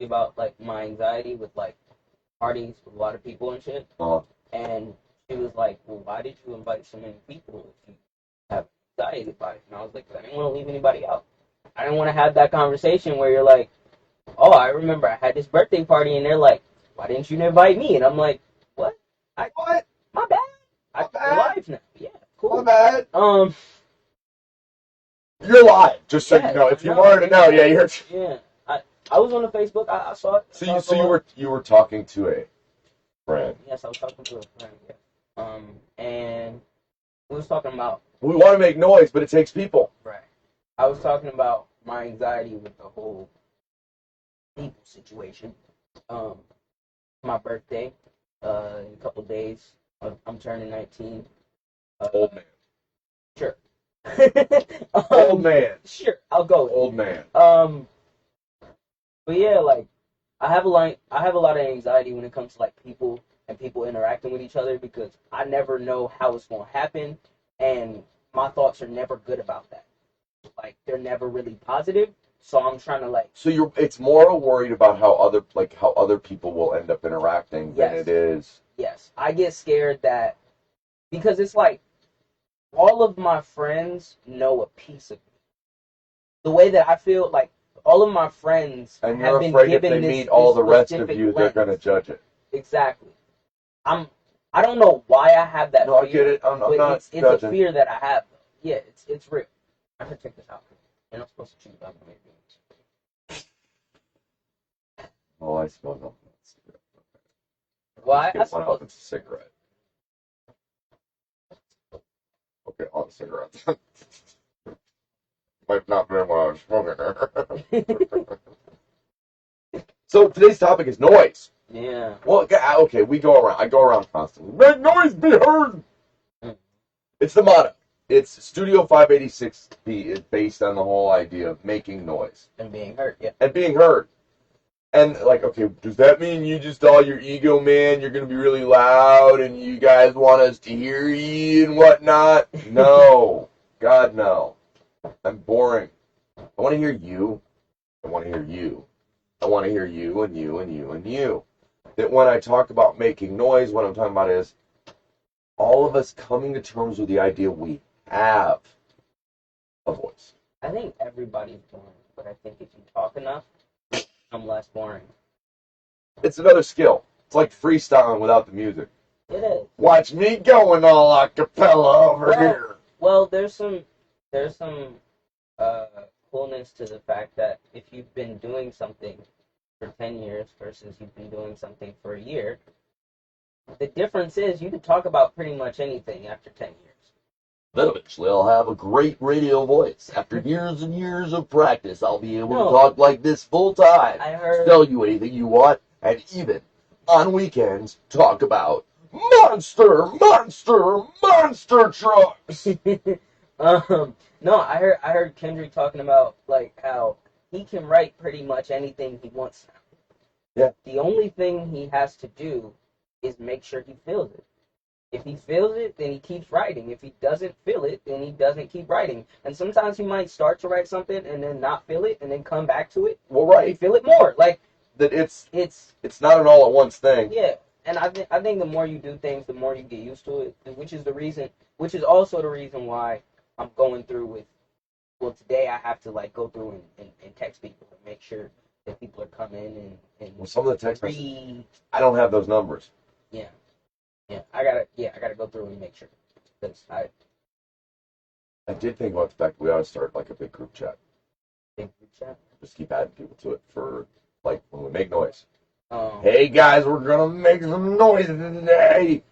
about like my anxiety with like parties with a lot of people and shit. Uh, And she was like, "Well, why did you invite so many people if you have anxiety about it?" And I was like, "I didn't want to leave anybody out. I didn't want to have that conversation where you're like, oh, I remember I had this birthday party, and they're like, why didn't you invite me?" And I'm like, what? I what? My bad. My We're bad. live now. Yeah, My cool. bad. Um, You're live. Just so you yeah, know, if you no, wanted to know, yeah, you're. yeah. I was on the Facebook. I saw it. I So saw you it so go up. you were talking to a friend. Yes, I was talking to a friend. Yeah. And we was talking about We want to make noise, but it takes people. right. I was talking about my anxiety with the whole people situation. Um, my birthday, in a couple days. I'm turning 19. Old man. Sure. Old man. Sure, I'll go with Old man. but yeah, like I have a lot of anxiety when it comes to like people and people interacting with each other because I never know how it's gonna happen, and my thoughts are never good about that. Like they're never really positive, so I'm trying to like So it's more worried about how other people will end up interacting than yes, it is. yes. I get scared that because it's like all of my friends know a piece of me. The way that I feel, like all of my friends And have you're been afraid if given they this meet all this the rest of specific you, they're lens. going to judge it. Exactly. I'm. I don't know why I have that No, fear. I get it. I'm but not it's a judging. fear that I have. Yeah, it's real. I should take this out. You're not supposed to chew gum. Oh, I suppose I'll have a cigarette. Why? Just get one off. It's a cigarette. Okay, on cigarettes. Might not be what I was smoking. So today's topic is noise. Yeah. Well, okay, we go around. I go around constantly. Make noise, be heard. Mm. It's the motto. It's Studio 586B is based on the whole idea of making noise And being hurt. Yeah. and being heard. And like, okay, does that mean you just all your ego, man? You're gonna be really loud, and you guys want us to hear you and whatnot? No, God, no. I'm boring. I want to hear you. I want to hear you. I want to hear you and you and you and you. That when I talk about making noise, what I'm talking about is all of us coming to terms with the idea we have a voice. I think everybody's boring, but I think if you talk enough, I'm less boring. It's another skill. It's like freestyling without the music. It is. Watch me going all a cappella over here. Well, there's some uh, coolness to the fact that if you've been doing something for 10 years versus you've been doing something for a year, the difference is you can talk about pretty much anything after 10 years. Then eventually I'll have a great radio voice. After years and years of practice, I'll be able No. to talk like this full time. I heard. Tell you anything you want, and even on weekends, talk about monster trucks. No, I heard Kendrick talking about like how he can write pretty much anything he wants now. Yeah. The only thing he has to do is make sure he feels it. If he feels it, then he keeps writing. If he doesn't feel it, then he doesn't keep writing. And sometimes he might start to write something and then not feel it and then come back to it. Well, And right. feel it more. Like That it's it's not an all at once thing. yeah. And I think the more you do things, the more you get used to it, which is also the reason why I'm going through with, well, today I have to like go through and text people and make sure that people are coming and Well, some of the text messages, I don't have those numbers. yeah, I gotta go through and make sure, because I did think about the fact that we ought to start like a big group chat. big group chat. Just keep adding people to it for like when we make noise. Um, Hey guys, we're gonna make some noise today.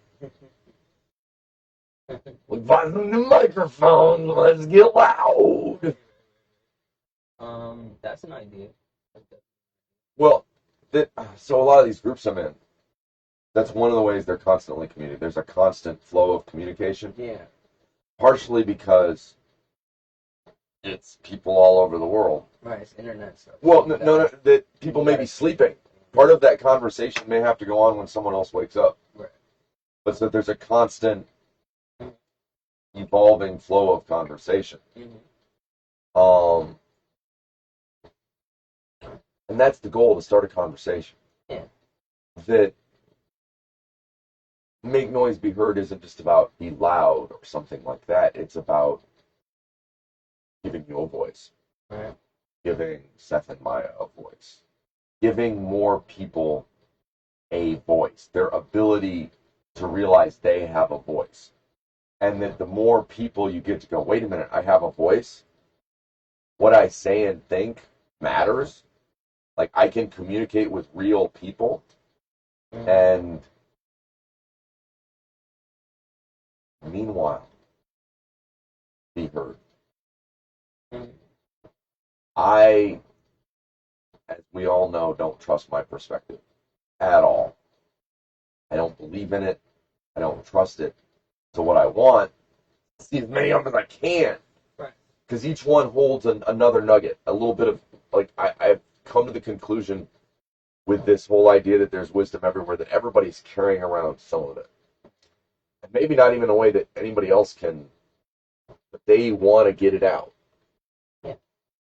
We bought some new microphones. Let's get loud. that's an idea. Well, so a lot of these groups I'm in, that's one of the ways they're constantly communicating. There's a constant flow of communication. Yeah. Partially because it's people all over the world. Right. It's internet stuff. Well, no, that people may be sleeping. Part of that conversation may have to go on when someone else wakes up. Right. But so there's a constant evolving flow of conversation. Mm-hmm. And that's the goal, to start a conversation. Yeah. That make noise be heard isn't just about be loud or something like that. It's about giving you a voice, Right. giving Seth and Maya a voice, giving more people a voice, their ability to realize they have a voice. And that the more people you get to go, wait a minute, I have a voice. What I say and think matters. Like, I can communicate with real people and meanwhile be heard. I, as we all know, don't trust my perspective at all. I don't believe in it. I don't trust it. So what I want is see as many of them as I can. Right. Because each one holds another nugget, a little bit of, like, I've come to the conclusion with this whole idea that there's wisdom everywhere, that everybody's carrying around some of it. And maybe not even in a way that anybody else can, but they want to get it out. Yeah.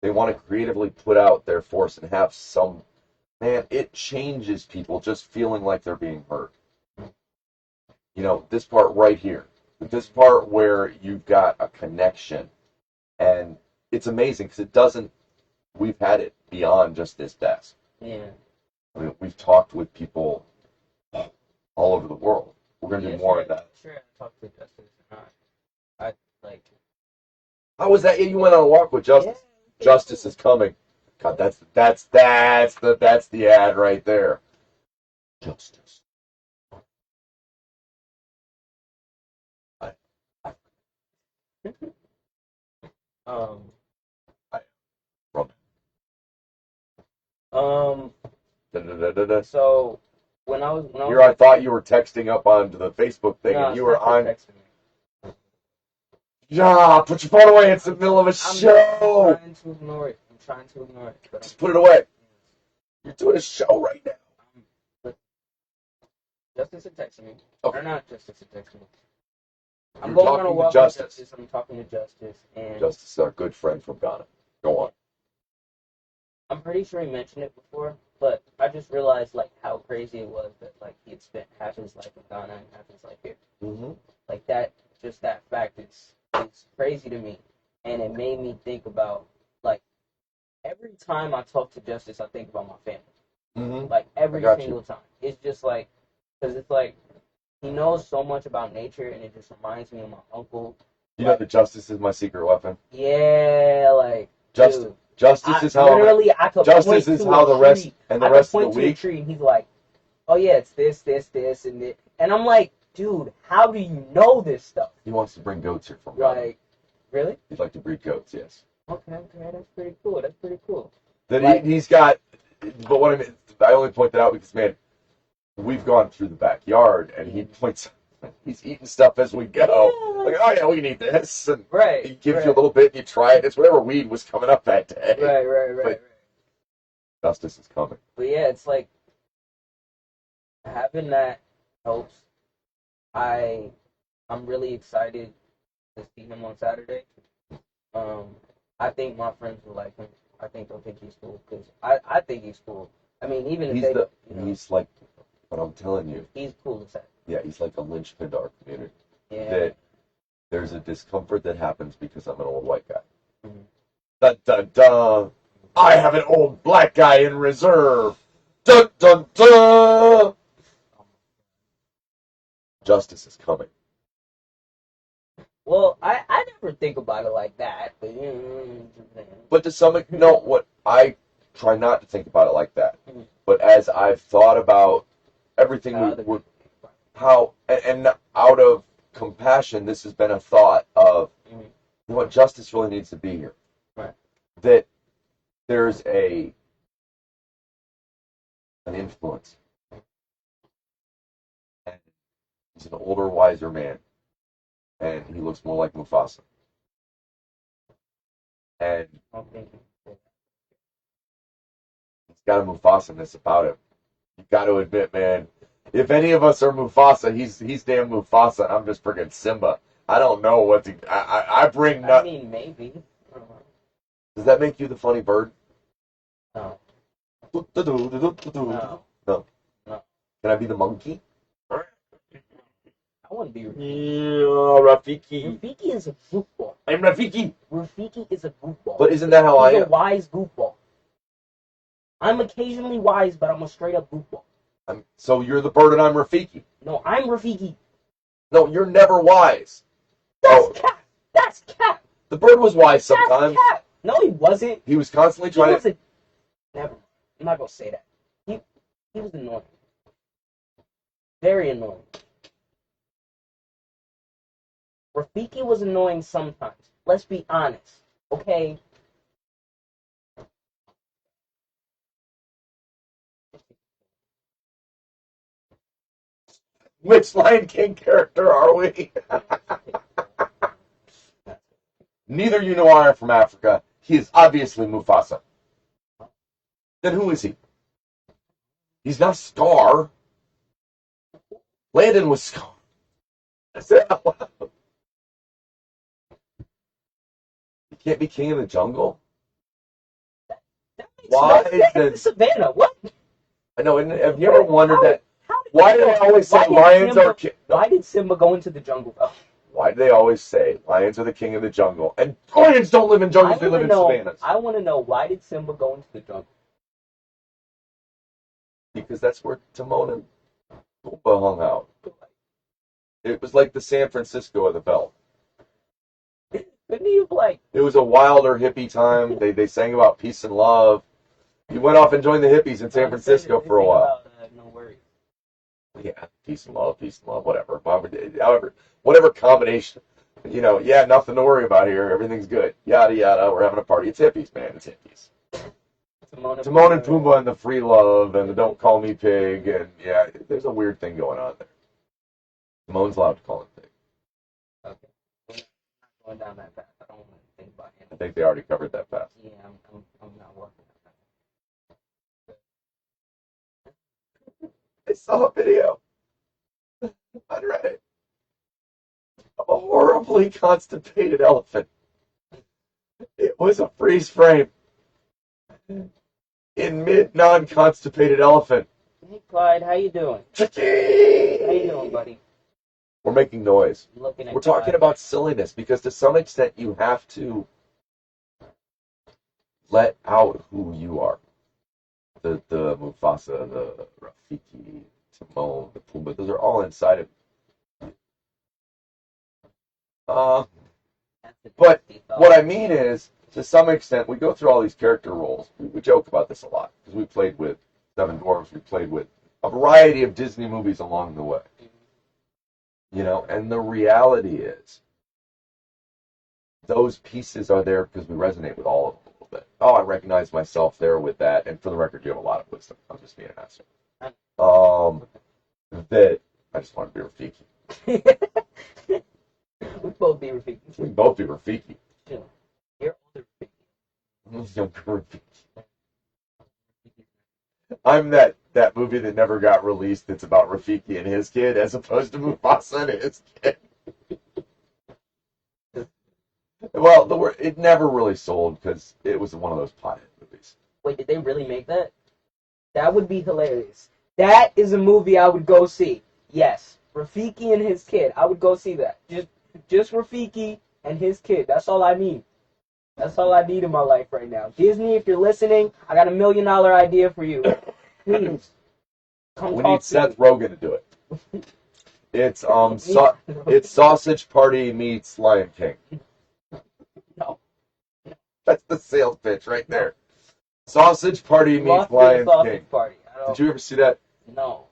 They want to creatively put out their force and have some, man, it changes people just feeling like they're being heard. You know, this part right here, this part where you've got a connection, and it's amazing because it doesn't, we've had it beyond just this desk. Yeah. I mean, we've talked with people all over the world. We're going to do more of that. Sure, I talked to Justice. I like. How was that? Yeah, you went on a walk with Justice. Yeah, Justice is coming. God, that's the ad right there. Justice. um. Run. Da-da-da-da-da. So when I was Here, I thought you were texting up onto the Facebook thing, no, and you were on. texting me. Yeah, put your phone away. It's the middle of a I'm show. trying to ignore it. I'm trying to ignore it. But Just put it away. You're doing a show right now. But Justice is texting me. Okay. Or not Justice is texting me. I'm You're going on a talking to walk with Justice. Justice. I'm talking to Justice, and Justice is our good friend from Ghana. Go on. I'm pretty sure he mentioned it before, but I just realized like how crazy it was that like he had spent half his life in Ghana and half his life here. Mm-hmm. Like that, just that fact is crazy to me, and it made me think about like every time I talk to Justice, I think about my family. Mm-hmm. Like every I got single time, it's just like because it's like he knows so much about nature, and it just reminds me of my uncle. You know that Justice is my secret weapon. Yeah, like Justice. dude, Justice is how. literally I could Justice point is to how a the rest tree. and the I rest could of point the to a week. tree, and he's like, "Oh yeah, it's this, and this," and I'm like, "Dude, how do you know this stuff?" He wants to bring goats here from Ghana. Like, really? He'd like to breed goats. Yes. Okay, that's pretty cool. That's pretty cool. That Like- he's got. But what I mean, I only point that out because, man, we've gone through the backyard, and he points. He's eating stuff as we go. Yeah. Like, oh yeah, we can eat this, and Right. he gives you a little bit, and you try it. It's whatever weed was coming up that day. Right. Justice is coming. But yeah, it's like having that helps. I'm really excited to see him on Saturday. I think my friends will like him. I think they'll think he's cool because I think he's cool. I mean, even if He's like, what I'm telling you. he's cool as heck. Yeah, he's like a linchpin to our community. Yeah. That there's a discomfort that happens because I'm an old white guy. Mhm. Dun dun dun. I have an old black guy in reserve. Dun dun dun. Justice is coming. Well, I never think about it like that, but But to some extent, no, what I try not to think about it like that. Mhm. But as I've thought about everything how and out of compassion, this has been a thought of Mhm. you know what, justice really needs to be here. Right. That there's an influence. And he's an older, wiser man. And he looks more like Mufasa. And I'm thinking. he's got a Mufasa-ness about him. You got to admit, man, if any of us are Mufasa, he's damn Mufasa, and I'm just freaking Simba. I don't know what to. I bring. I mean, maybe. I don't know. Does that make you the funny bird? No. No. No. No. Can I be the monkey? I want to be Yeah, Rafiki. Rafiki is a goofball. I'm Rafiki. Rafiki is a goofball. But isn't that how He's I a am? wise goofball. I'm occasionally wise, but I'm a straight up goofball. So you're the bird and I'm Rafiki. No, I'm Rafiki. No, you're never wise. That's Oh. Cap. That's Cap. The bird was wise sometimes. That's Cap. No, he wasn't. He was constantly He trying to. wasn't. Never. I'm not gonna say that. He was annoying. Very annoying. Rafiki was annoying sometimes. Let's be honest, okay? Which Lion King character are we? Neither you nor I are from Africa. He is obviously Mufasa. Then who is he? He's not Scar. Landon was Scar. I said out loud. He can't be king of the jungle? That makes Why no sense. then- Savannah, what? I know, and have you ever wondered that? How did Why do they always say why did lions Simba- are king? Why did Simba go into the jungle, though? Why do they always say lions are the king of the jungle? And lions don't live in jungles, they live in savannas. I want to know, why did Simba go into the jungle? Because that's where Timon and Pumbaa hung out. It was like the San Francisco of the Belt. Couldn't he have, like... It was a wilder hippie time. They sang about peace and love. He went off and joined the hippies in San Francisco for a while. No worries. Yeah, peace and love, whatever. However, whatever combination. You know, yeah, nothing to worry about here. Everything's good. Yada, yada. We're having a party. It's hippies, man. It's hippies. Timon and Pumbaa and the free love and the don't call me pig. And yeah, there's a weird thing going on there. Timon's allowed to call him pig. Okay. We're not going down that path. I don't want to think about him. I think they already covered that path. Yeah, I'm not working on that. I saw a video on Reddit of a horribly constipated elephant. It was a freeze frame in mid non-constipated elephant. Hey, Clyde, how you doing? How you doing, buddy? We're making noise. I'm looking at We're talking Clyde. about silliness because to some extent you have to let out who you are. The Mufasa, the Rafiki, Timon, the Pumbaa, those are all inside of you. That's a But nasty thought. what I mean is, to some extent, we go through all these character roles. We joke about this a lot because we played with Seven Dwarfs. We played with a variety of Disney movies along the way. You know, and the reality is, those pieces are there because we resonate with all of them a little bit. Oh, I recognize myself there with that. And for the record, you have a lot of wisdom. I'm just being an asshole. That I just want to be Rafiki. We both be Rafiki. We can both be Rafiki. Chill. You're older Rafiki. Younger Rafiki. I'm that movie that never got released that's about Rafiki and his kid as opposed to Mufasa and his kid. Well, it never really sold because it was one of those pothead movies. Wait, did they really make that? That would be hilarious. That is a movie I would go see. Yes. Rafiki and his kid. I would go see that. Just Rafiki and his kid. That's all I need. That's all I need in my life right now. Disney, if you're listening, I got $1 million idea for you. Please. Come We talk need to Seth me. Rogen to do it. It's it's Sausage Party meets Lion King. No. That's the sales pitch right there. Sausage Party meets Lost in the Lion Sausage King. Party. I don't, Did you ever see that? No.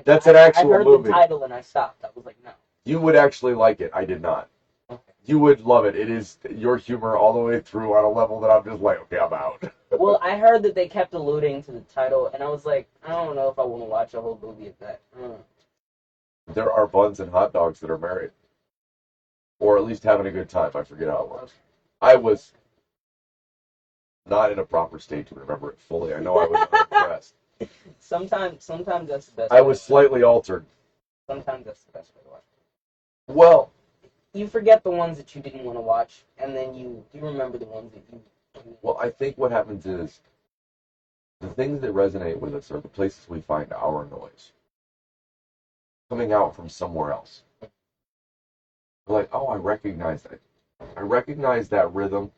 That's an actual I heard movie. the title and I stopped. I was like, no. You would actually like it. I did not. Okay. You would love it. It is your humor all the way through on a level that I'm just like, okay, I'm out. Well, I heard that they kept alluding to the title, and I was like, I don't know if I want to watch a whole movie of that. I don't know. There are buns and hot dogs that are married. Or at least having a good time. I forget how it works. I was not in a proper state to remember it fully. I know I was unimpressed. Sometimes that's the best. I way was to- slightly altered. Sometimes that's the best way to watch. Well, You forget the ones that you didn't want to watch, and then you remember the ones that you. I think what happens is the things that resonate with us are the places we find our noise coming out from somewhere else. We're like, oh, I recognize that. I recognize that rhythm.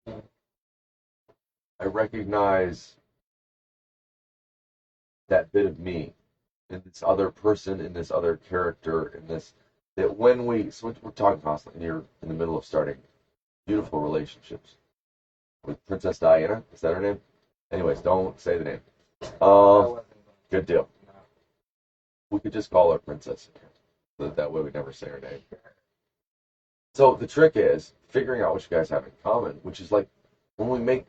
I recognize that bit of me in this other person, in this other character, in this, that when so we're talking constantly, you're in the middle of starting beautiful relationships with Princess Diana. Is that her name? Anyways, don't say the name. Good deal. We could just call her Princess. That way we never say her name. So the trick is figuring out what you guys have in common, which is like when we make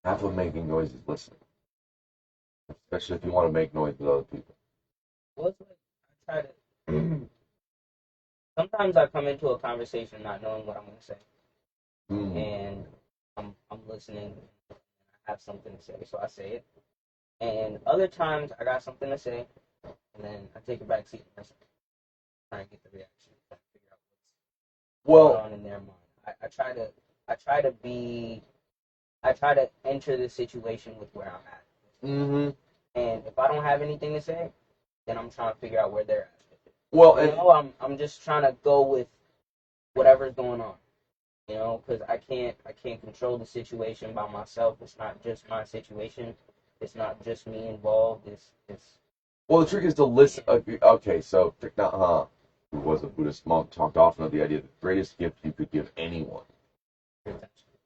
half of making noise is listening, especially if you want to make noise with other people. Well, it's like I try to. Sometimes I come into a conversation not knowing what I'm going to say, and I'm listening. And I have something to say, so I say it. And other times I got something to say, and then I take a back seat and listen, try and get the reaction, try to figure out what's going on in their mind. I try to enter the situation with where I'm at. Mm-hmm. And if I don't have anything to say, then I'm trying to figure out where they're at. Well, I'm just trying to go with whatever's going on. Because I can't control the situation by myself. It's not just my situation. It's not just me involved. Well, the trick is to listen. Okay, so Thich Nhat Hanh, who was a Buddhist monk, talked often of the idea that the greatest gift you could give anyone.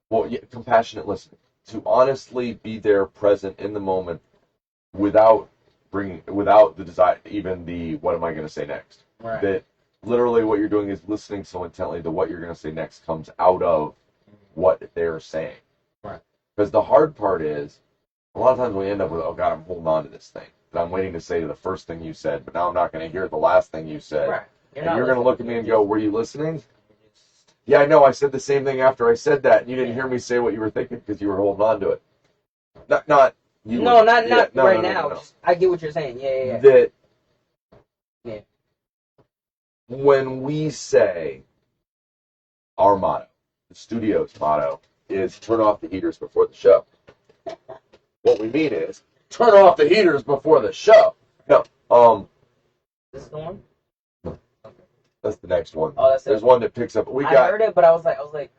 Well, yeah, compassionate listening. To honestly be there, present in the moment, without the desire, even the what am I going to say next? Right. That literally what you're doing is listening so intently that what you're going to say next comes out of what they're saying. Right. Because the hard part is, a lot of times we end up with, oh God, I'm holding on to this thing that I'm waiting to say to the first thing you said, but now I'm not going to hear the last thing you said. Right. You're going to look at me and go, were you listening? Yeah, I know. I said the same thing after I said that, and you didn't hear me say what you were thinking because you were holding on to it. Not you. No, not right now. No. I get what you're saying. Yeah. That. Yeah. When we say our motto, the studio's motto, is turn off the heaters before the show. What we mean is turn off the heaters before the show. No. This is the one? That's the next one. Oh, that's it. There's one that picks up. I heard it, but I was like.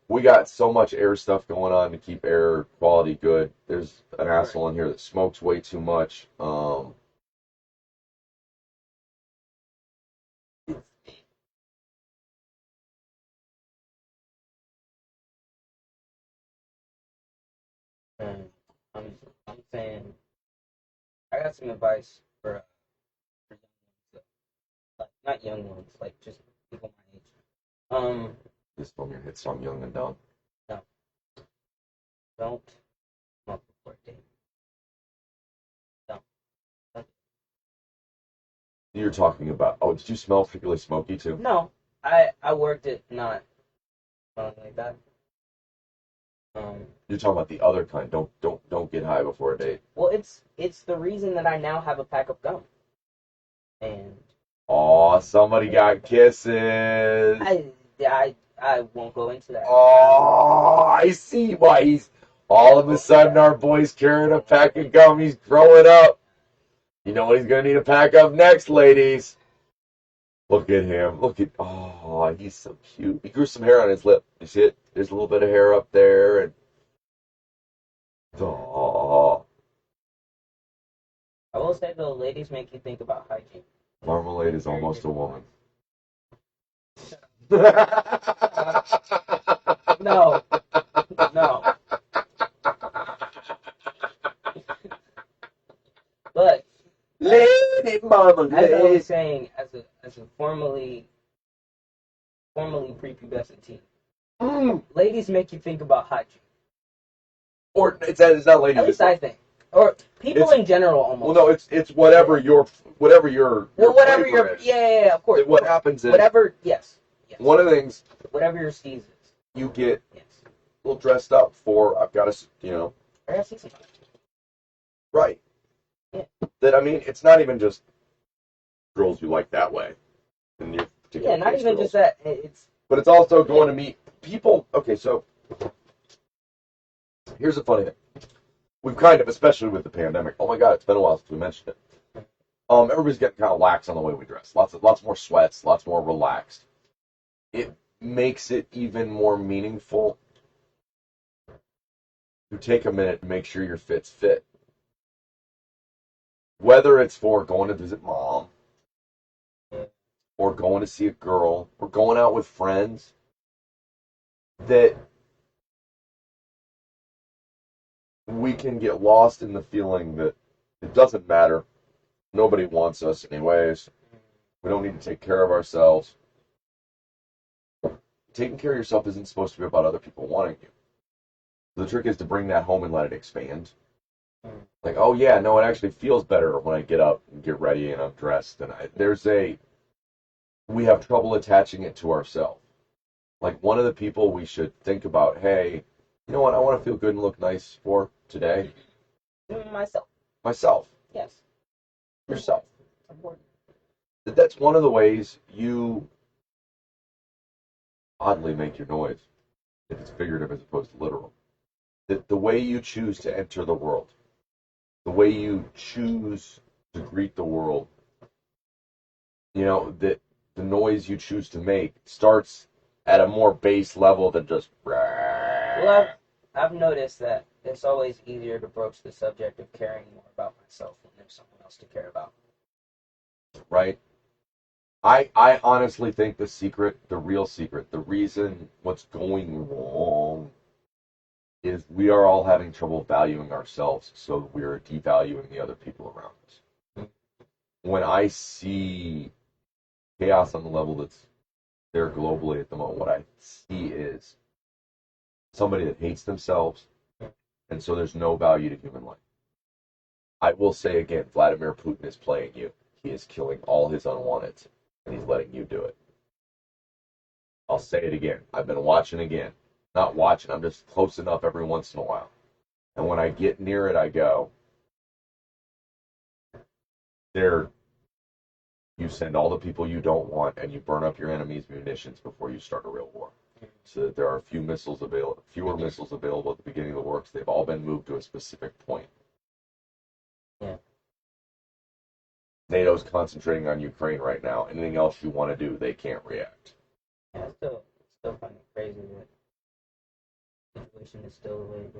We got so much air stuff going on to keep air quality good. There's an asshole in here that smokes way too much. I'm saying I got some advice for young ones, like not young ones, like just people my age. This from your hit song, Young and Dumb. No. Don't smoke before dating. Don't. You're talking about. Oh, did you smell particularly smoky too? No, I worked it not smelling like that. You're talking about the other kind. Don't get high before a date. Well, it's the reason that I now have a pack of gum. And oh, somebody got kisses. I won't go into that. Oh, I see why he's all of a sudden our boy's carrying a pack of gum. He's growing up. You know what he's gonna need a pack of next, ladies. Look at him. Oh, he's so cute. He grew some hair on his lip. You see it? There's a little bit of hair up there, and oh. I will say though, ladies make you think about hygiene. Marmalade is almost a woman. No. But Lady Marmalade. as I was saying, as a formerly prepubescent teen, ladies make you think about hygiene. Or it's not ladies. At least I think, or people in general almost. Well, no, it's whatever your yeah, of course. What happens is yes. One of the things, whatever your steez is, you get a little dressed up for. I've got to, I gotta see something. Right. Yeah. That I mean, it's not even just girls you like that way. In your particular not even girls. just that. It's But it's also going to meet people. Okay, so Here's the funny thing. We've kind of, especially with the pandemic, oh my God, it's been a while since we mentioned it. Everybody's getting kind of lax on the way we dress. Lots more sweats, lots more relaxed. It makes it even more meaningful to take a minute and make sure your fit's fit. Whether it's for going to visit mom, or going to see a girl, or going out with friends, that we can get lost in the feeling that it doesn't matter. Nobody wants us anyways. We don't need to take care of ourselves. Taking care of yourself isn't supposed to be about other people wanting you. The trick is to bring that home and let it expand. Like, oh yeah, no, it actually feels better when I get up and get ready and I'm dressed. And we have trouble attaching it to ourselves. Like, one of the people we should think about, hey, you know what, I want to feel good and look nice for today. Myself. Yes. Yourself. That's one of the ways you oddly make your noise, if it's figurative as opposed to literal. The way you choose to enter the world, the way you choose to greet the world, that the noise you choose to make starts at a more base level than just. Well, I've noticed that it's always easier to broach the subject of caring more about myself when there's someone else to care about. Right? I honestly think the real secret, the reason what's going wrong is we are all having trouble valuing ourselves, so we're devaluing the other people around us. When I see chaos on the level that's there globally at the moment, what I see is somebody that hates themselves, and so there's no value to human life. I will say again, Vladimir Putin is playing you. He is killing all his unwanteds, and he's letting you do it. I'll say it again. I've been watching again. Not watching, I'm just close enough every once in a while. And when I get near it, I go, there, you send all the people you don't want, and you burn up your enemy's munitions before you start a real war. So that there are fewer missiles available at the beginning of the war, because they've all been moved to a specific point. Yeah. NATO's concentrating on Ukraine right now. Anything else you want to do, they can't react. Yeah, it's still kind of crazy that the situation is still the way it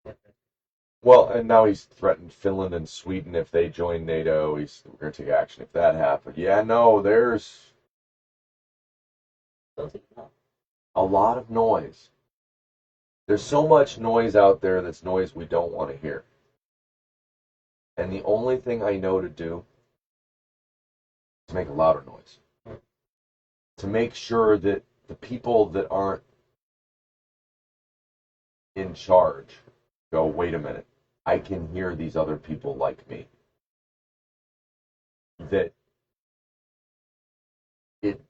is. Well, and now he's threatened Finland and Sweden if they join NATO. We're going to take action if that happens. Yeah, no, there's a lot of noise. There's so much noise out there that's noise we don't want to hear. And the only thing I know to do is to make a louder noise. To make sure that the people that aren't in charge go, wait a minute, I can hear these other people like me. That it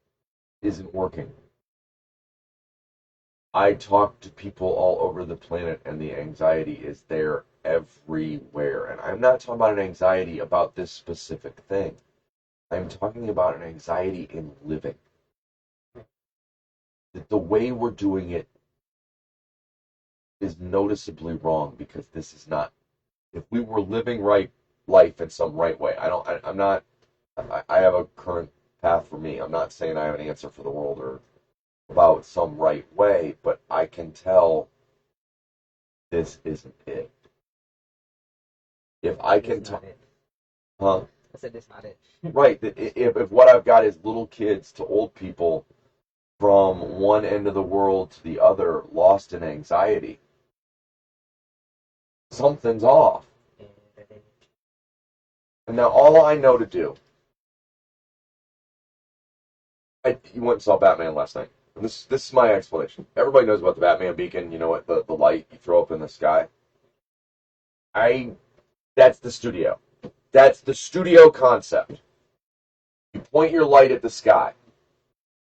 isn't working. I talk to people all over the planet, and the anxiety is there everywhere. And I'm not talking about an anxiety about this specific thing. I'm talking about an anxiety in living. That the way we're doing it is noticeably wrong, because this is not. If we were living life in some right way, I have a current path for me. I'm not saying I have an answer for the world or about some right way, but I can tell this isn't it. If I can tell, huh? I said it's not it. Right. If what I've got is little kids to old people from one end of the world to the other, lost in anxiety, something's off. And now all I know to do, you went and saw Batman last night. And this is my explanation. Everybody knows about the Batman beacon. You know what? The light you throw up in the sky. That's the studio. That's the studio concept. You point your light at the sky.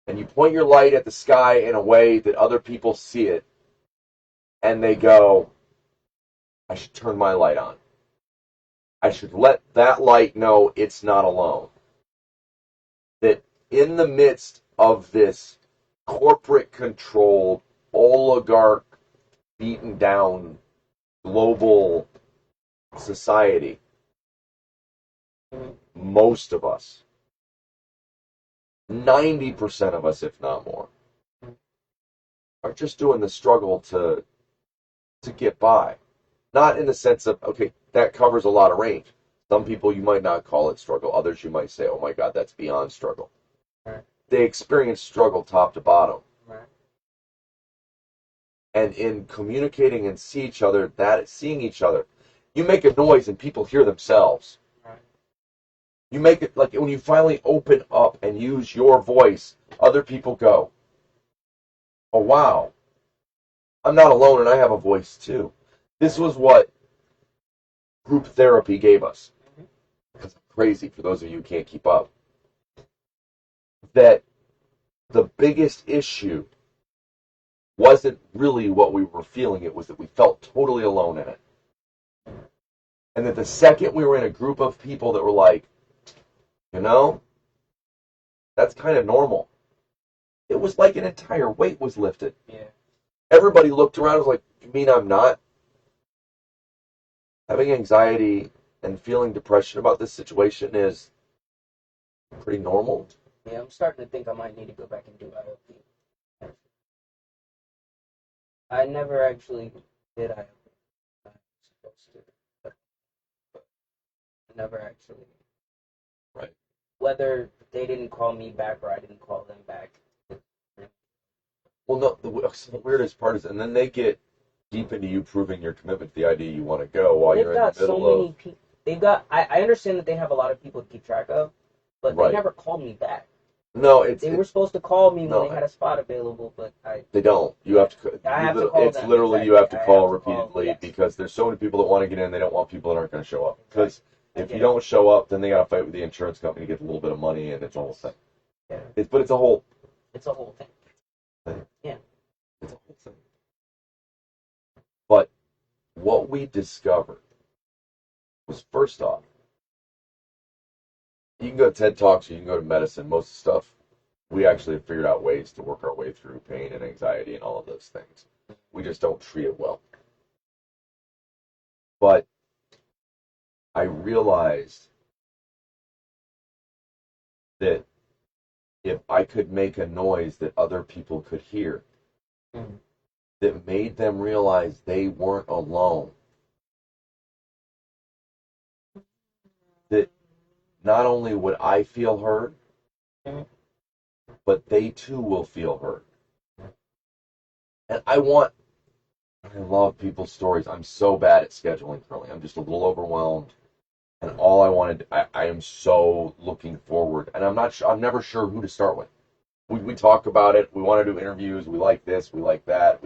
And you point your light at the sky in a way that other people see it. And they go, I should turn my light on. I should let that light know it's not alone. That in the midst of this corporate controlled oligarch, beaten down global society, most of us, 90% of us, if not more, are just doing the struggle to get by. Not in the sense of, okay, that covers a lot of range. Some people you might not call it struggle. Others you might say, oh my God, that's beyond struggle. Right. They experience struggle top to bottom. Right. And in communicating and seeing each other, you make a noise and people hear themselves. Right. You make it like when you finally open up and use your voice, other people go, oh wow, I'm not alone and I have a voice too. This was what group therapy gave us. Because I'm crazy, for those of you who can't keep up. That the biggest issue wasn't really what we were feeling, it was that we felt totally alone in it. And that the second we were in a group of people that were like, you know, that's kind of normal. It was like an entire weight was lifted. Yeah. Everybody looked around and was like, you mean I'm not? Having anxiety and feeling depression about this situation is pretty normal. Yeah, I'm starting to think I might need to go back and do IOP. I never actually did IOP. I was supposed to, but I never actually. Right. Whether they didn't call me back or I didn't call them back. Well, no, the weirdest part is, and then they get deep into you proving your commitment to the idea you want to go while They've you're in got the middle so many of. people. They've got. I understand that they have a lot of people to keep track of, but Right. they never called me back. No, They were supposed to call me when no, they had a spot available, but they don't. You have to. I have to call It's them, literally you exactly. have to I call have to call, repeatedly yes. because there's so many people that want to get in. They don't want people that aren't going to show up. Because I if get you don't show up, then they got to fight with the insurance company to get a little bit of money, and it's a whole thing. Yeah. But it's a whole. It's a whole thing. Yeah. It's a whole thing. But what we discovered was, first off, you can go to TED Talks, you can go to medicine, most of the stuff, we actually have figured out ways to work our way through pain and anxiety and all of those things. We just don't treat it well. But I realized that if I could make a noise that other people could hear, that made them realize they weren't alone, that not only would I feel heard, but they too will feel heard. And I love people's stories. I'm so bad at scheduling currently. I'm just a little overwhelmed. And all I am so looking forward. And I'm never sure who to start with. We talk about it. We want to do interviews. We like this. We like that.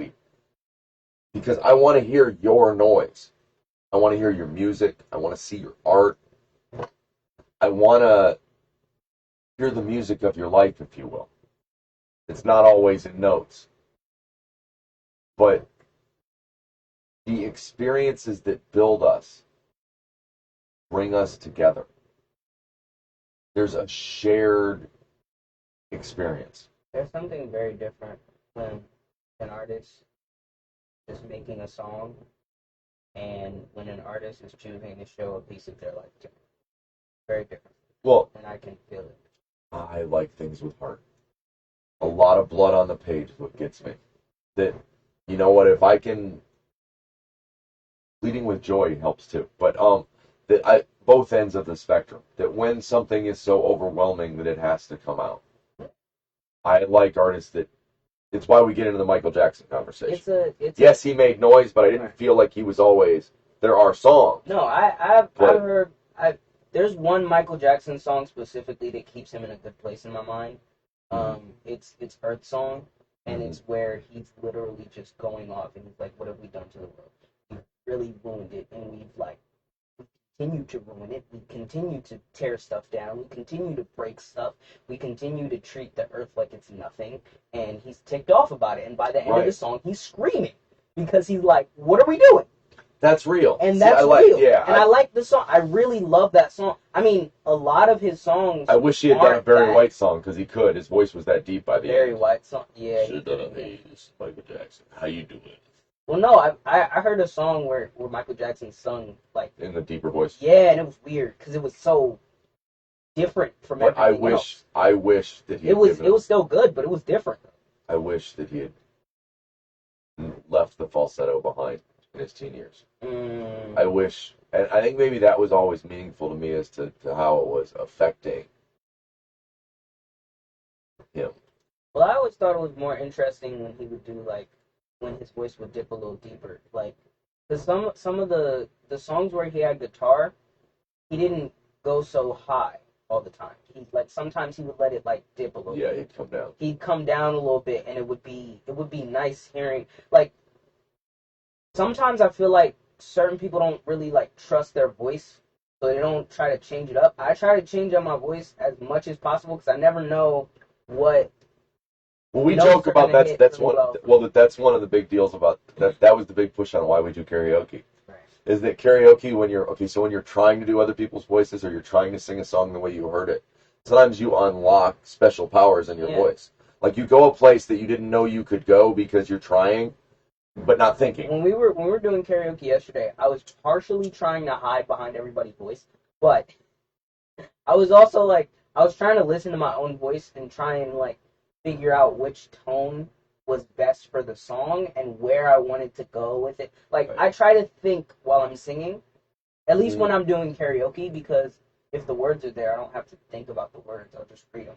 Because I want to hear your noise. I want to hear your music. I want to see your art. I want to hear the music of your life, if you will. It's not always in notes. But the experiences that build us bring us together. There's a shared experience. There's something very different when an artist is making a song and when an artist is choosing to show a piece of their life to me. Very different. Well, and I can feel it. I like things with heart. A lot of blood on the page is what gets me. That, you know what, if I can, leading with joy helps too. But both ends of the spectrum. That when something is so overwhelming that it has to come out. I like artists that. It's why we get into the Michael Jackson conversation. Yes, he made noise, but I didn't feel like he was always. There are songs. No, I've heard. There's one Michael Jackson song specifically that keeps him in a good place in my mind. It's Earth Song, and it's where he's literally just going off, and he's like, "What have we done to the world? We've really ruined it, and we continue to ruin it. We continue to tear stuff down. We continue to break stuff. We continue to treat the earth like it's nothing." And he's ticked off about it. And by the end of the song, he's screaming because he's like, "What are we doing?" That's real. And See, that's I like, real. yeah. And I like the song. I really love that song. I mean, a lot of his songs. I wish he had done a aren't Barry that- White song because he could. His voice was that deep by the Barry end. White song. Yeah. he Should have done could've, a yeah. hey, this is Michael Jackson. How you doing? Well, no, I heard a song where Michael Jackson sung like In the deeper voice. yeah, and it was weird because it was so different from But everything else. I wish that he It was still good, but it was different. I wish that he had left the falsetto behind in his teen years. I wish, and I think maybe that was always meaningful to me as to how it was affecting him. Well, I always thought it was more interesting when he would do like when his voice would dip a little deeper, like because some of the songs where he had guitar, he didn't go so high all the time. He like sometimes he would let it like dip a little. Yeah, bit. he'd come down. He'd come down a little bit, and it would be nice hearing like. Sometimes I feel like certain people don't really like trust their voice, so they don't try to change it up. I try to change up my voice as much as possible because I never know what. Well, we notes joke are about gonna hit that's really one. well. Well, that's one of the big deals about that. That was the big push on why we do karaoke. Right. Is that karaoke when you're okay? So when you're trying to do other people's voices or you're trying to sing a song the way you heard it, sometimes you unlock special powers in your Yeah. voice. Like you go a place that you didn't know you could go because you're trying, but not thinking. When we were doing karaoke yesterday, I was partially trying to hide behind everybody's voice, but I was also like I was trying to listen to my own voice and try and like figure out which tone was best for the song and where I wanted to go with it. Like Right. I try to think while I'm singing, at least Mhm. when I'm doing karaoke, because if the words are there, I don't have to think about the words. I'll just read them,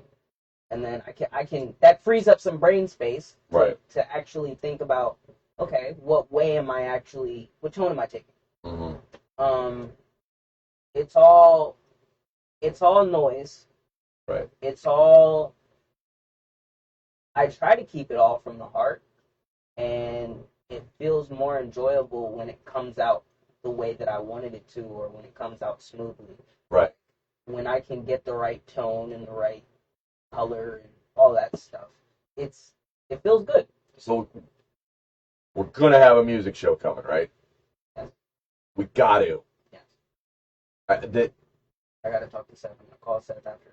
and then I can that frees up some brain space Right. to actually think about okay, what tone am I taking? Mm-hmm. It's all noise. Right. It's all. I try to keep it all from the heart, and it feels more enjoyable when it comes out the way that I wanted it to, or when it comes out smoothly. Right. When I can get the right tone and the right color and all that stuff, it feels good. So we're gonna have a music show coming, right? Yes. We got to. Yes. I gotta talk to Seth. I'm gonna call Seth after.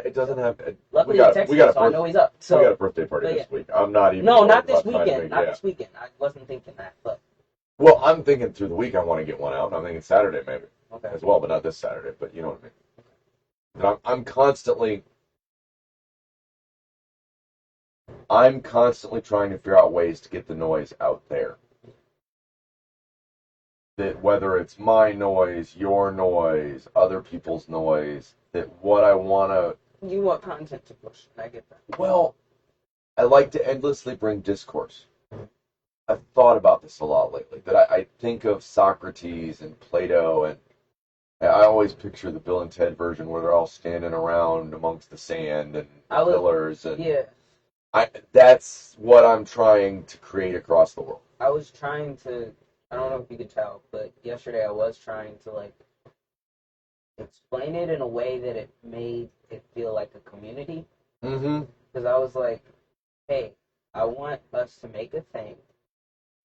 it doesn't have. Luckily, we got, he texted we got me, a so I know he's up. So we got a birthday party but this week. I'm not even. no, worried not this about trying to weekend. make- Not yeah. this weekend. I wasn't thinking that, but Well, I'm thinking through the week I want to get one out. I'm thinking Saturday maybe okay. as well, but not this Saturday. But you know what I mean. And I'm constantly trying to figure out ways to get the noise out there. That whether it's my noise, your noise, other people's noise, that what I want to. You want content to push, and I get that. Well, I like to endlessly bring discourse. I've thought about this a lot lately. That I think of Socrates and Plato, and I always picture the Bill and Ted version where they're all standing around amongst the sand and pillars, and Yeah, that's what I'm trying to create across the world. I was trying to. I don't know if you could tell, but yesterday I was trying to like explain it in a way that it made it feel like a community. Mm-hmm. Because I was like, hey, I want us to make a thing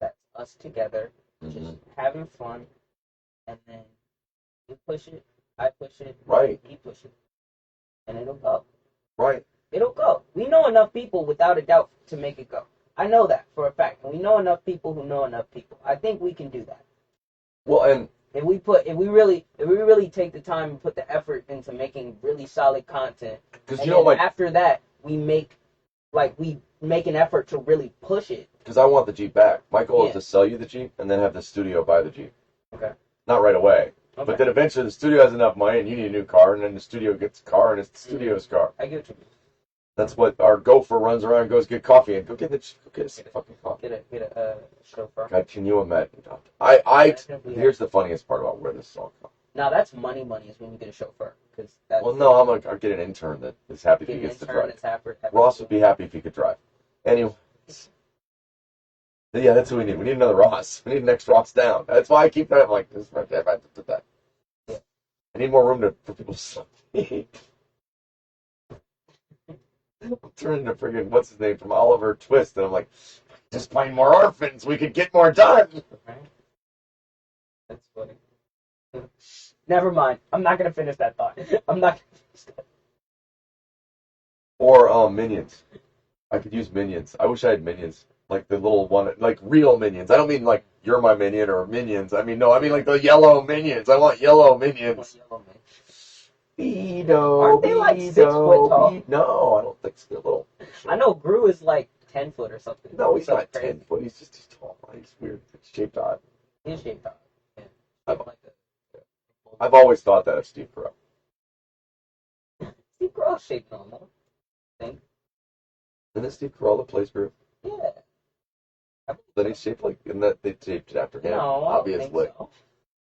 that's us together, just having fun, and then you push it, I push it, Right. he push it, and it'll go. Right. It'll go. We know enough people without a doubt to make it go. I know that for a fact. And we know enough people who know enough people. I think we can do that. Well, and If we really take the time and put the effort into making really solid content, because and you know then my after that we make an effort to really push it. because I want the Jeep back. My goal is Yeah. to sell you the Jeep and then have the studio buy the Jeep. Okay. Not right away. Okay. But then eventually the studio has enough money and you need a new car, and then the studio gets a car and it's the studio's car. I get what you mean. That's what our gopher runs around and goes get coffee and go get us some fucking coffee. Get a chauffeur. God, can you imagine? Here's the funniest part about where this song comes. Now that's money is when you get a chauffeur, because that's Well, no, I'll get an intern that is happy if get he an gets to intern drive. that's happy. Ross would be happy if he could drive. Anyways. Yeah, that's what we need. We need another Ross. We need next Ross down. That's why I keep that. I'm like, this is right there. I put that. Yeah. I need more room for people to sleep. I'm turning to friggin' what's his name from Oliver Twist, and I'm like, just find more orphans. We could get more done. Right? That's funny. Never mind. I'm not gonna finish that thought. I'm not gonna finish that. Or minions. I could use minions. I wish I had minions. Like the little one, like real minions. I don't mean like you're my minion or minions. I mean, no, I mean like the yellow minions. I want yellow minions. Yellow man. Beto, Aren't they like 6 foot tall? No, I don't think so. Little. I know Gru is like 10 foot or something. No, he's So not crazy. 10 foot. He's tall. He's weird. It's shaped odd. He's shaped up. Yeah. I've- Shaped like I've always thought that of Steve Carell. Steve Carell's shaped normal. I think. And then Steve Carell that plays Gru. Yeah. Then he's shaped like, and that they shaped it after him. No, I don't think obviously. so.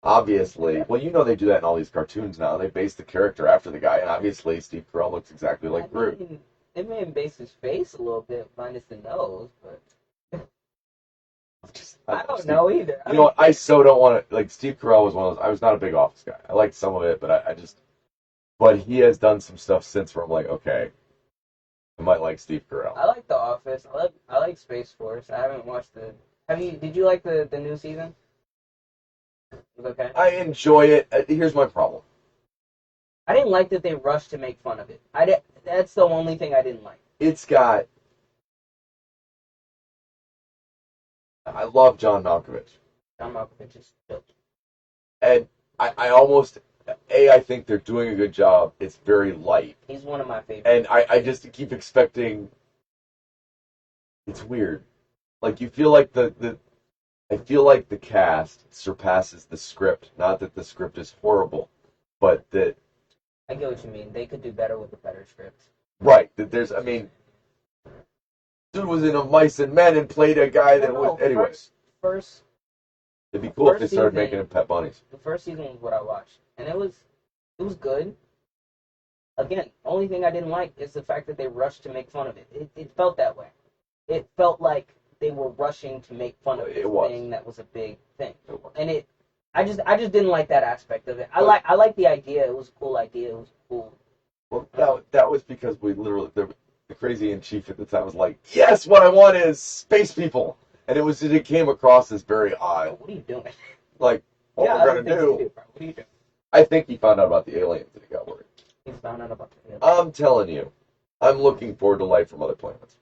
Obviously. Well, you know they do that in all these cartoons now. They base the character after the guy, and obviously Steve Carell looks exactly like I Groot. mean, they may have based his face a little bit, minus the nose, but I don't know either. You know what? I so don't want to, like, Steve Carell was one of those, I was not a big Office guy. I liked some of it, but I just, but he has done some stuff since where I'm like, okay, I might like Steve Carell. I like The Office. I like Space Force. I haven't watched the. Did you like the new season? It was okay. I enjoy it. Here's my problem. I didn't like that they rushed to make fun of it. That's the only thing I didn't like. It's got, I love John Malkovich. John Malkovich is dope. And I almost, I think they're doing a good job. It's very light. He's one of my favorites. And I just keep expecting, it's weird. Like, you feel like I feel like the cast surpasses the script. Not that the script is horrible, but that, I get what you mean. They could do better with a better script. right, that there's, I mean, dude was in a Mice and Men and played a guy that was, anyways. First, It'd be cool if they first started season- making him pet bunnies. the first season was what I watched, and it was good. Again, only thing I didn't like is the fact that they rushed to make fun of it. It felt that way. It felt like they were rushing to make fun of this thing that was a big thing, and I just didn't like that aspect of it. I like the idea. It was a cool idea. It was cool. Well, that was because we literally, the crazy in chief at the time was like, yes, what I want is space people. And it came across as very odd. What are you doing? Like, what we're going to do. What are you doing? I think he found out about the aliens and he got worried. He found out about the I'm telling you, I'm looking forward to life from other planets.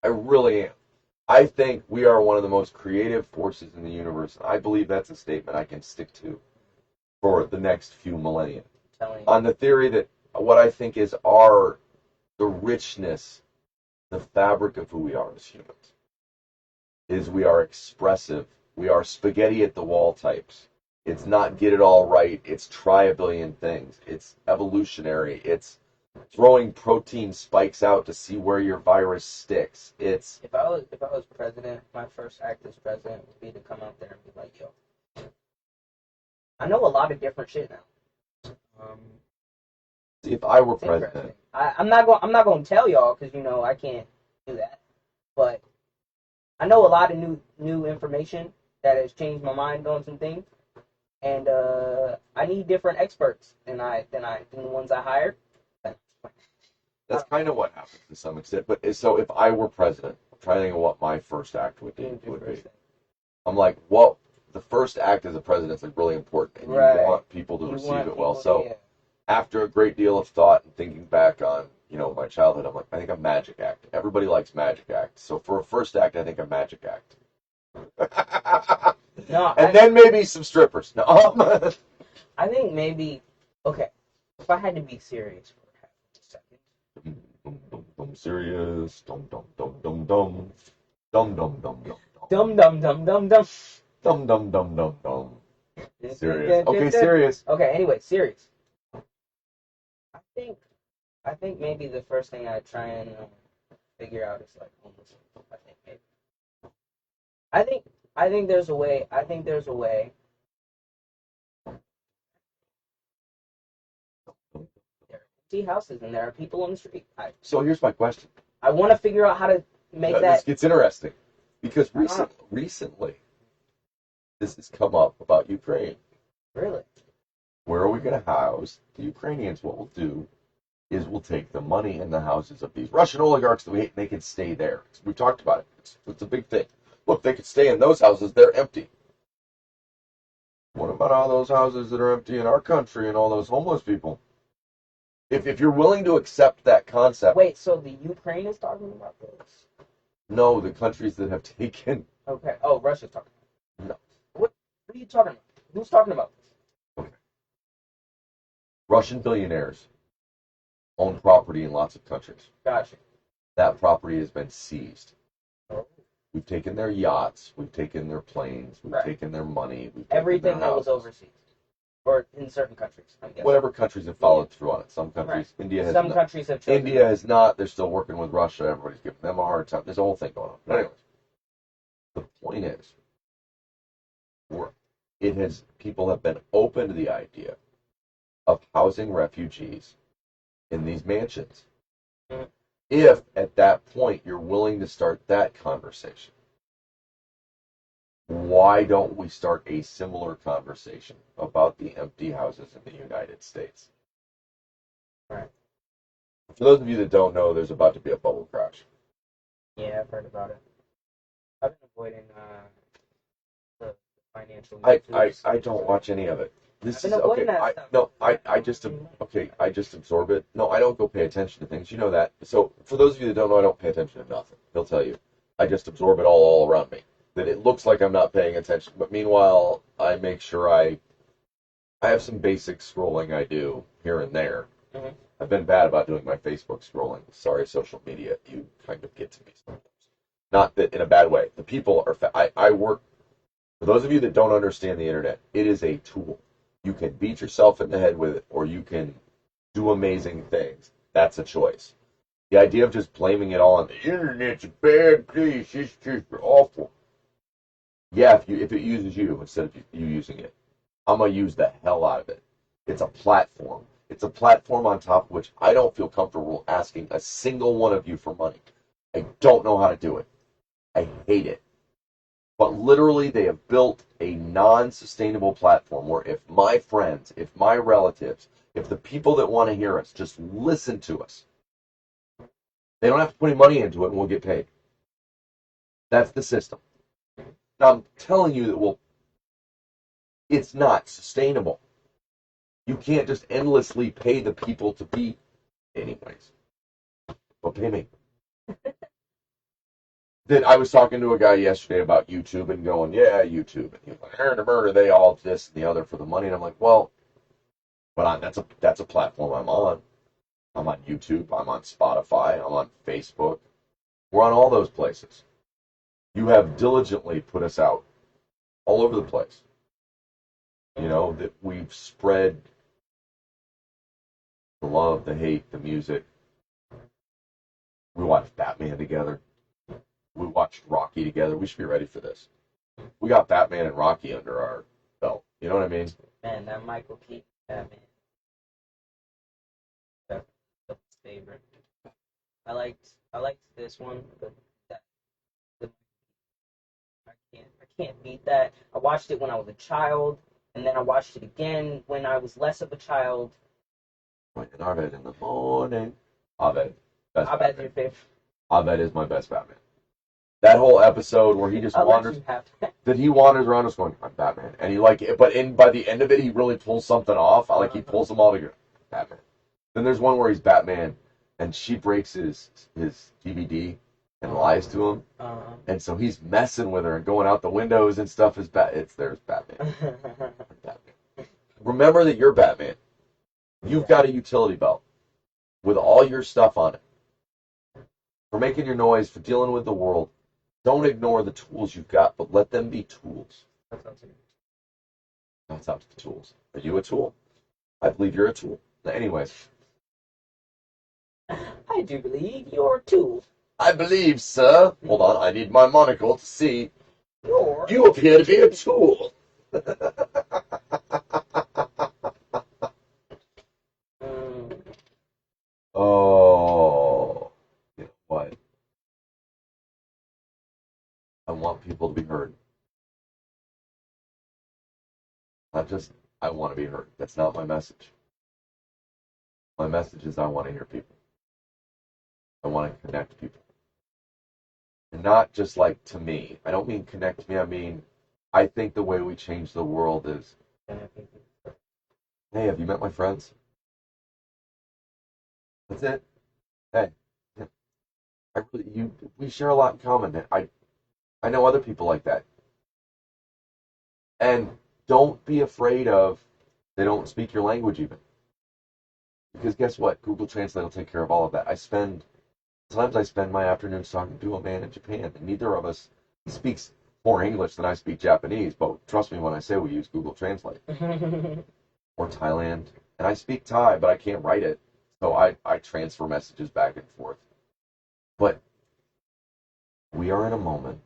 I really am. I think we are one of the most creative forces in the universe. And I believe that's a statement I can stick to for the next few millennia. On the theory that what I think is the richness, the fabric of who we are as humans, is we are expressive. We are spaghetti at the wall types. It's not get it all right. It's try a billion things. It's evolutionary. It's throwing protein spikes out to see where your virus sticks. It's if I was president, my first act as president would be to come out there and be like, yo, I know a lot of different shit now. if I were It's president, interesting. I'm not going to tell y'all because I can't do that. But I know a lot of new information that has changed my mind on some things, and I need different experts than the ones I hired. that's kind of what happened to some extent. But so if I were president, I'm trying to think of what my first act would be. I'm like, well, the first act as a president is like really important, and you want people to receive it well. So after a great deal of thought and thinking back on my childhood, I'm like, I think a magic act. Everybody likes magic act. So for a first act, I think a magic act. Then maybe some strippers. No. I think maybe, okay, if I had to be serious for half a second. Serious. Dum dum dum dum dum. Dum dum dum dum. Dum dum dum dum dum. Dum dum dum dum dum. Serious. Okay, serious. Okay, anyway, serious. I think maybe the first thing I try and figure out is like homeless. I think maybe. I think there's a way. I think there's a way. There are empty houses and there are people on the street. So here's my question. I want to figure out how to make that. This gets interesting because recently this has come up about Ukraine. Really? Where are we going to house the Ukrainians? What we'll do is we'll take the money in the houses of these Russian oligarchs that we hate, and they can stay there. We talked about it. It's a big thing. Look, they could stay in those houses. They're empty. What about all those houses that are empty in our country and all those homeless people? If you're willing to accept that concept, Wait, so the Ukraine is talking about this? no, the countries that have taken. Okay. Oh, Russia's talking. No. What are you talking about? Who's talking about this? Okay. Russian billionaires own property in lots of countries. Gotcha. That property has been seized. Oh. We've taken their yachts, we've taken their planes, we've Right. taken their money, we've taken Everything their that was houses. overseas, or in certain countries, I'm guessing. Whatever countries have followed through on it. Some countries, India has Some not. countries have chosen. India has not. They're still working with Russia. Everybody's giving them a hard time. There's a whole thing going on. But anyways, the point is, people have been open to the idea of housing refugees in these mansions. Mhm. If At that point you're willing to start that conversation, why don't we start a similar conversation about the empty houses in the United States? Right. For those of you that don't know, there's about to be a bubble crash. Yeah, I've heard about it. I've been avoiding the financial I news. don't watch any of it. This I've is been avoiding okay. that stuff. No, I just I just absorb it. No, I don't go pay attention to things. You know that. So for those of you that don't know, I don't pay attention to nothing. He'll tell you. I just absorb it all around me. That it looks like I'm not paying attention, but meanwhile, I make sure I have some basic scrolling I do here and there. Mhm. I've been bad about doing my Facebook scrolling. Sorry, social media. You kind of get to me sometimes. Not that in a bad way. The people are. I work. For those of you that don't understand the internet, it is a tool. You can beat yourself in the head with it, or you can do amazing things. That's a choice. The idea of just blaming it all on the internet's a bad place, it's just awful. Yeah, if it uses you instead of you using it, I'm gonna use the hell out of it. It's a platform. It's a platform on top of which I don't feel comfortable asking a single one of you for money. I don't know how to do it. I hate it. But literally, they have built a non-sustainable platform where if my friends, if my relatives, if the people that want to hear us just listen to us, they don't have to put any money into it and we'll get paid. That's the system. Now, I'm telling you that it's not sustainable. You can't just endlessly pay the people to be, anyways. But pay me. That I was talking to a guy yesterday about YouTube and going, yeah, YouTube. And he was like, murder, they all this and the other for the money. And I'm like, well, but that's a platform I'm on. I'm on YouTube. I'm on Spotify. I'm on Facebook. We're on all those places. You have diligently put us out all over the place. You know, that we've spread the love, the hate, the music. We watched Batman together. We watched Rocky together. We should be ready for this. We got Batman and Rocky under our belt. You know what I mean? Man, that Michael Keaton Batman. That's my favorite. I liked this one, but the, I can't beat that. I watched it when I was a child, and then I watched it again when I was less of a child. Right, in our bed in the morning. Abed. Best I bet Batman. your favorite. Abed is my best Batman. That whole episode where he just I'll let wanders, you have that. that he wanders around just going, I'm Batman. And he by the end of it, he really pulls something off. Like he pulls them all together. Batman. Then there's one where he's Batman and she breaks his DVD and lies to him. And so he's messing with her and going out the windows and stuff. There's Batman. Batman. Remember that you're Batman. You've got a utility belt with all your stuff on it. For making your noise, for dealing with the world. Don't ignore the tools you've got, but let them be tools. That's up to the tools. Are you a tool? I believe you're a tool. Anyways. I do believe you're a tool. I believe, sir. Hold on, I need my monocle to see. You appear to be a tool. Oh. You know what? I want people to be heard. Not just, I want to be heard. That's not my message. My message is I want to hear people. I want to connect people. And not just like to me. I don't mean connect to me, I mean I think the way we change the world is, hey, have you met my friends? That's it. Hey, yeah, we share a lot in common. I know other people like that. And don't be afraid of they don't speak your language even. Because guess what? Google Translate will take care of all of that. Sometimes I spend my afternoons talking to a man in Japan, and neither of us speaks more English than I speak Japanese, but trust me when I say we use Google Translate. Or Thailand. And I speak Thai, but I can't write it. So I transfer messages back and forth. But we are in a moment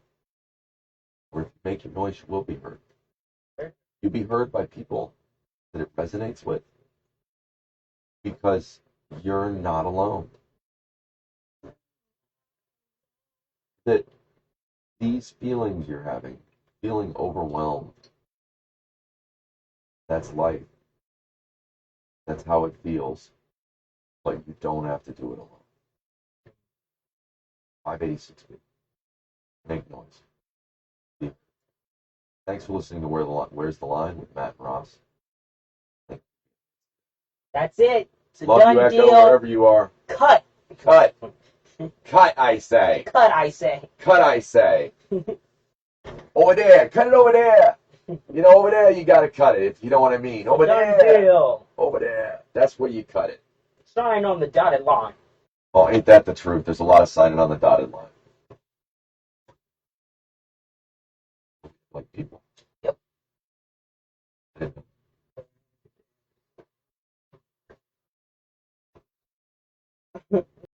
where if you make your noise, you will be heard. You'll be heard by people that it resonates with because you're not alone. That these feelings you're having, feeling overwhelmed, that's life. That's how it feels. But you don't have to do it alone. 586 feet. Make noise. Thanks for listening to Where's the Line with Matt and Ross. That's it. It's a Love done you, Echo, deal. wherever you are. Cut. Cut. Cut, I say. Cut, I say. Cut, I say. Over there. Cut it over there. You know, over there you gotta cut it, if you know what I mean. Over Done there. deal. Over there. That's where you cut it. Sign on the dotted line. Oh, ain't that the truth? There's a lot of signing on the dotted line. Like people.